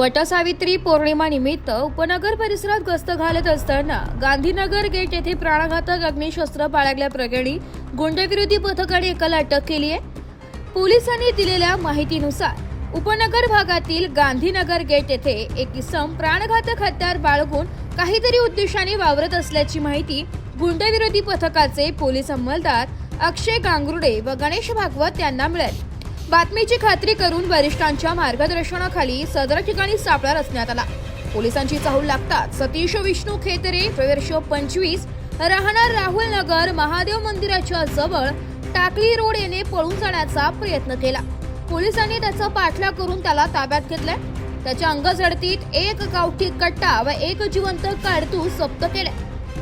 वटसावित्री पौर्णिमा निमित्त उपनगर परिसरात गस्त घालत असताना गांधीनगर गेट येथे प्राणघातक अग्निशस्त्र बाळगल्याप्रकरणी गुंडविरोधी पथकाने एकाला अटक केली आहे। पोलिसांनी दिलेल्या माहितीनुसार उपनगर भागातील गांधीनगर गेट येथे एक इसम प्राणघातक हत्यार बाळगून काहीतरी उद्देशाने वावरत असल्याची माहिती गुंडविरोधी पथकाचे पोलीस अंमलदार अक्षय गांगुर्डे व गणेश भागवत यांना मिळाली। बातमीची खात्री करून वरिष्ठांच्या मार्गदर्शनाखाली सदर ठिकाणी सापळा रचण्यात आला। पोलिसांची चाहूल लागताच सतीश विष्णू खेतरे वर्ष 25 राहणार राहुल नगर महादेव मंदिराच्या जवळ टाकली रोड येणे पळून जाण्याचा प्रयत्न केला। पोलिसांनी त्याचा पाठलाग करून त्याला ताब्यात घेतले। त्याच्या अंगझडतीत एक गावठी कट्टा व एक जिवंत कारतूस जप्त केले।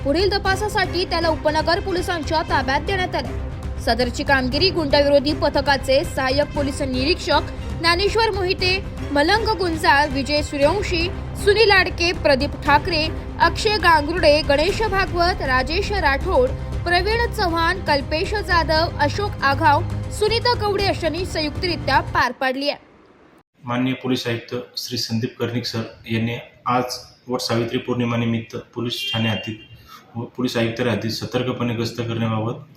पुढील तपासासाठी त्याला उपनगर पोलिसांच्या ताब्यात देण्यात आले। सदरची कामगिरी गुंडविरोधी पथकाचे सहाय्यक पोलीस निरीक्षक ज्ञानेश्वर मोहिते, मलंग गुंजाळ, विजय सूर्यवंशी, सुनील लाडके, प्रदीप ठाकरे, अक्षय गांगुर्डे, गणेश भागवत, राजेश राठोड, प्रवीण चव्हाण, कल्पेश जाधव, अशोक आघाव, सुनीता कवडे अशांनी संयुक्तरित्या पार पाडली आहे। माननीय पोलीस आयुक्त श्री संदीप कर्णिक सर यांनी आज वटसावित्री पौर्णिमा निमित्त पोलीस ठाणे हद्दीत व पोलीस आयुक्त हद्दीत सतर्कपणे गस्त करण्याबाबत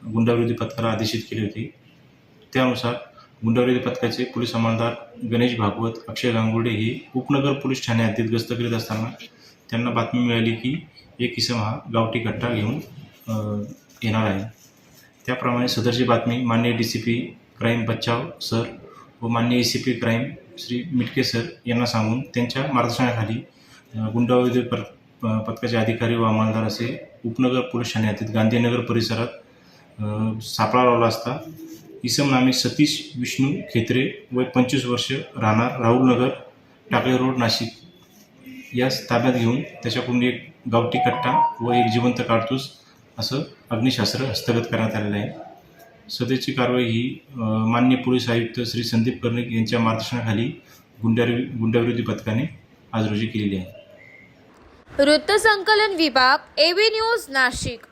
गुंडाविरोधी पथकाला आदेशित केले होते। त्यानुसार गुंडाविरोधी पथकाचे पोलीस अंमलदार गणेश भागवत, अक्षय गांगुर्डे हे उपनगर पोलीस ठाणे हद्दीत गस्त करीत असताना त्यांना बातमी मिळाली की एक इसम हा गावठी कट्टा घेऊन येणार आहे। त्याप्रमाणे सदरची बातमी माननीय DCP क्राईम बचाव सर व माननीय ACP crime Shri Mitke sir यांना सांगून त्यांच्या मार्गदर्शनाखाली गुंडाविरोधी पथकाचे अधिकारी व अंमलदार असे उपनगर पोलीस ठाणे हद्दीत गांधीनगर परिसरात सापळा लावला असता इसम नामे सतीश विष्णू खेतरे वय 25 वर्ष राहणार राहुल नगर टाकळी रोड नाशिक यास ताब्यात घेऊन त्याच्याकडून एक गावठी कट्टा व एक जिवंत कारतूस असं अग्निशस्त्र हस्तगत करण्यात आलेलं आहे। सदरची कारवाई ही माननीय पोलीस आयुक्त श्री संदीप कर्णिक यांच्या मार्गदर्शनाखाली गुंडाविरोधी पथकाने आज रोजी केलेली आहे। वृत्तसंकलन विभाग, AV न्यूज, नाशिक।